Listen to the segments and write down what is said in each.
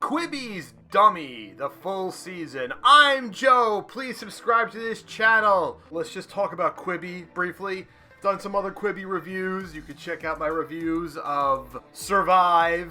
Quibi's Dummy, the full season. I'm Joe. Please subscribe to this channel. Let's just talk about Quibi briefly. Done some other Quibi reviews. You can check out my reviews of Survive,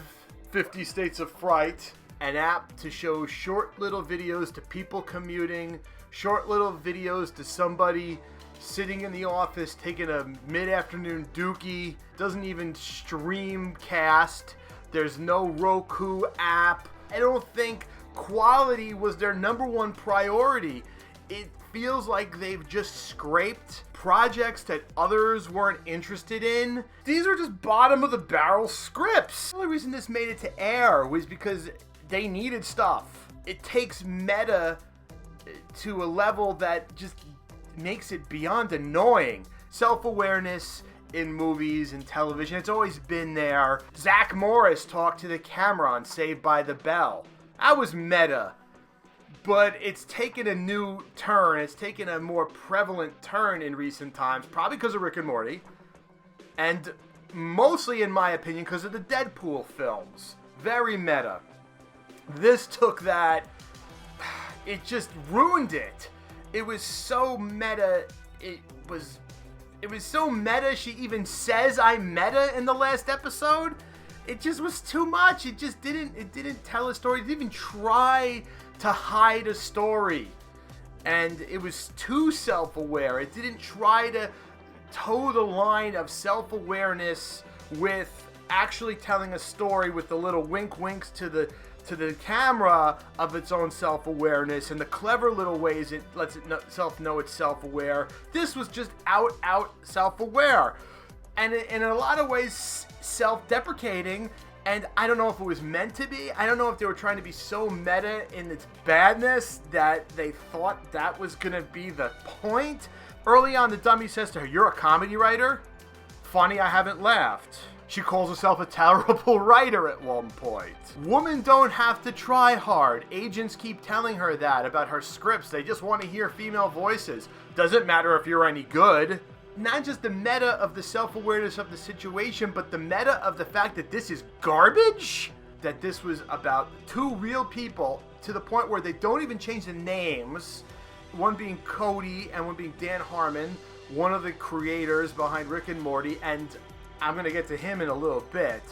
50 States of Fright, an app to show short little videos to people commuting, short little videos to somebody sitting in the office taking a mid-afternoon dookie. Doesn't even stream cast. There's no Roku app. I don't think quality was their number one priority. It feels like they've just scraped projects that others weren't interested in. These are just bottom of the barrel scripts. The only reason this made it to air was because they needed stuff. It takes meta to a level that just makes it beyond annoying. Self-awareness in movies and television, it's always been there. Zach Morris talked to the camera on Saved by the Bell. That was meta. But it's taken a new turn. It's taken a more prevalent turn in recent times, probably because of Rick and Morty. And mostly, in my opinion, because of the Deadpool films. Very meta. This took that. It just ruined it. It was so meta. It was so meta, she even says I'm meta in the last episode. It just was too much. It didn't tell a story. It didn't even try to hide a story. And it was too self-aware. It didn't try to toe the line of self-awareness with actually telling a story with the little wink-winks to the camera of its own self-awareness and the clever little ways it lets itself know it's self-aware. This was just out self-aware. And in a lot of ways, self-deprecating. And I don't know if it was meant to be. I don't know if they were trying to be so meta in its badness that they thought that was going to be the point. Early on, the dummy says to her, "You're a comedy writer? Funny, I haven't laughed." She calls herself a terrible writer at one point. Women don't have to try hard. Agents keep telling her that about her scripts. They just want to hear female voices. Doesn't matter if you're any good. Not just the meta of the self-awareness of the situation, but the meta of the fact that this is garbage. That this was about two real people to the point where they don't even change the names. One being Cody and one being Dan Harmon, one of the creators behind Rick and Morty, and I'm going to get to him in a little bit,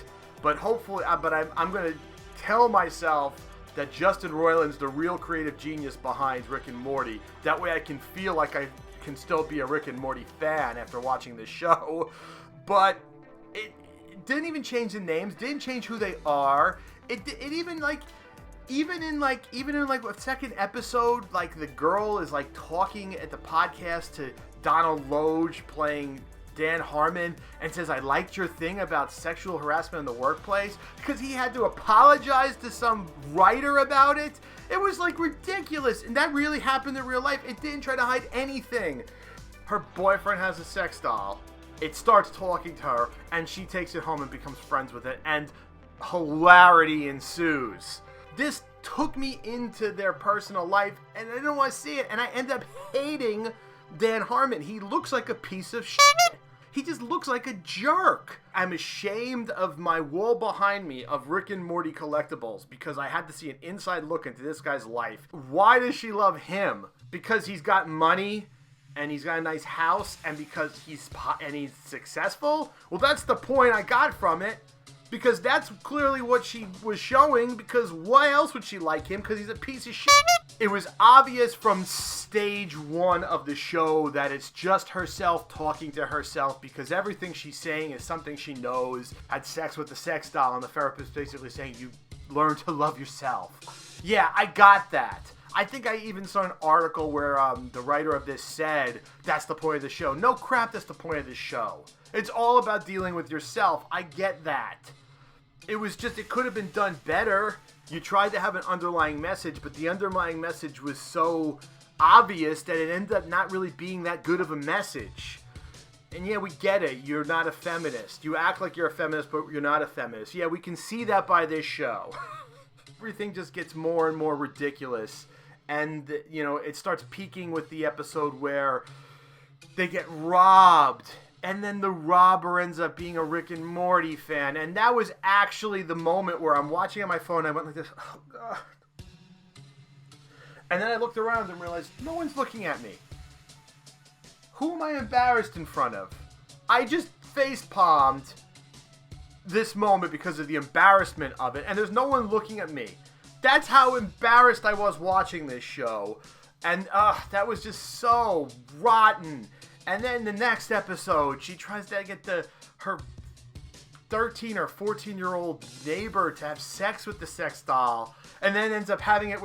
but hopefully, I'm going to tell myself that Justin Roiland's the real creative genius behind Rick and Morty. That way I can feel like I can still be a Rick and Morty fan after watching this show. But it didn't even change the names, didn't change who they are. It even in a second episode, like the girl is like talking at the podcast to Donald Loge playing Dan Harmon and says, "I liked your thing about sexual harassment in the workplace," because he had to apologize to some writer about it. It was like ridiculous, and that really happened in real life. It didn't try to hide anything. Her boyfriend has a sex doll. It starts talking to her, and she takes it home and becomes friends with it, and hilarity ensues. This took me into their personal life, and I didn't want to see it, and I end up hating Dan Harmon. He looks like a piece of shit. He just looks like a jerk. I'm ashamed of my wall behind me of Rick and Morty collectibles because I had to see an inside look into this guy's life. Why does she love him? Because he's got money and he's got a nice house and because he's successful? Well, that's the point I got from it. Because that's clearly what she was showing, because why else would she like him? Because he's a piece of shit. It was obvious from stage one of the show that it's just herself talking to herself, because everything she's saying is something she knows. Had sex with the sex doll, and the therapist basically saying, you learn to love yourself. Yeah, I got that. I think I even saw an article where the writer of this said, that's the point of the show. No crap, that's the point of the show. It's all about dealing with yourself. I get that. It was just, it could have been done better. You tried to have an underlying message, but the underlying message was so obvious that it ended up not really being that good of a message. And yeah, we get it. You're not a feminist. You act like you're a feminist, but you're not a feminist. Yeah, we can see that by this show. Everything just gets more and more ridiculous. And, you know, it starts peaking with the episode where they get robbed And then the robber ends up being a Rick and Morty fan. And that was actually the moment where I'm watching on my phone. I went like this, oh God. And then I looked around and realized no one's looking at me. Who am I embarrassed in front of? I just face-palmed this moment because of the embarrassment of it. And there's no one looking at me. That's how embarrassed I was watching this show. And that was just so rotten. And then the next episode, she tries to get her 13 or 14-year-old neighbor to have sex with the sex doll, and then ends up having it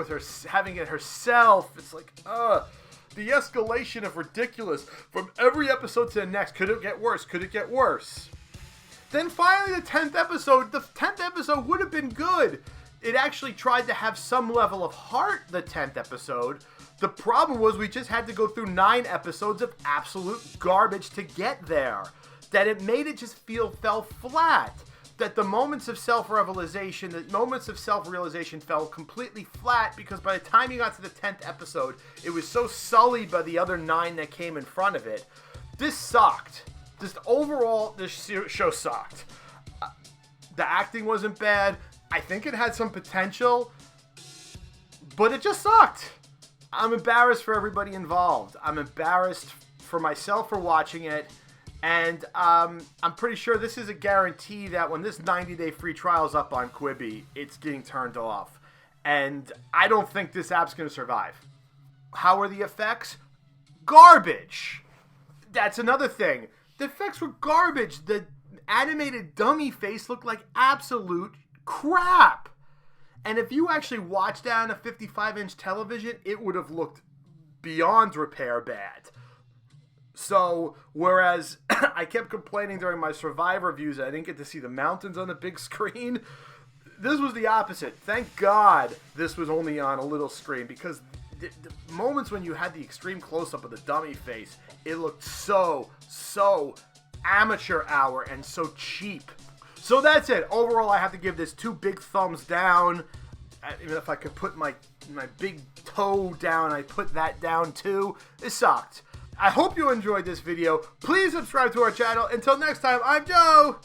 herself. It's like, the escalation of ridiculous from every episode to the next. Could it get worse? Could it get worse? Then finally the 10th episode would have been good. It actually tried to have some level of heart, the 10th episode. The problem was we just had to go through 9 episodes of absolute garbage to get there. That it made it just fell flat. That the moments of self-realization fell completely flat because by the time you got to the 10th episode, it was so sullied by the other 9 that came in front of it. This sucked. Just overall, this show sucked. The acting wasn't bad. I think it had some potential, but it just sucked. I'm embarrassed for everybody involved. I'm embarrassed for myself for watching it. And I'm pretty sure this is a guarantee that when this 90-day free trial is up on Quibi, it's getting turned off. And I don't think this app's going to survive. How are the effects? Garbage! That's another thing. The effects were garbage. The animated dummy face looked like absolute crap. And if you actually watched that on a 55-inch television, it would have looked beyond repair bad. So, whereas I kept complaining during my Survivor reviews that I didn't get to see the mountains on the big screen, this was the opposite. Thank God this was only on a little screen, because the moments when you had the extreme close-up of the dummy face, it looked so amateur hour and so cheap. So that's it. Overall, I have to give this 2 big thumbs down. Even if I could put my big toe down, I put that down too. It sucked. I hope you enjoyed this video. Please subscribe to our channel. Until next time, I'm Joe.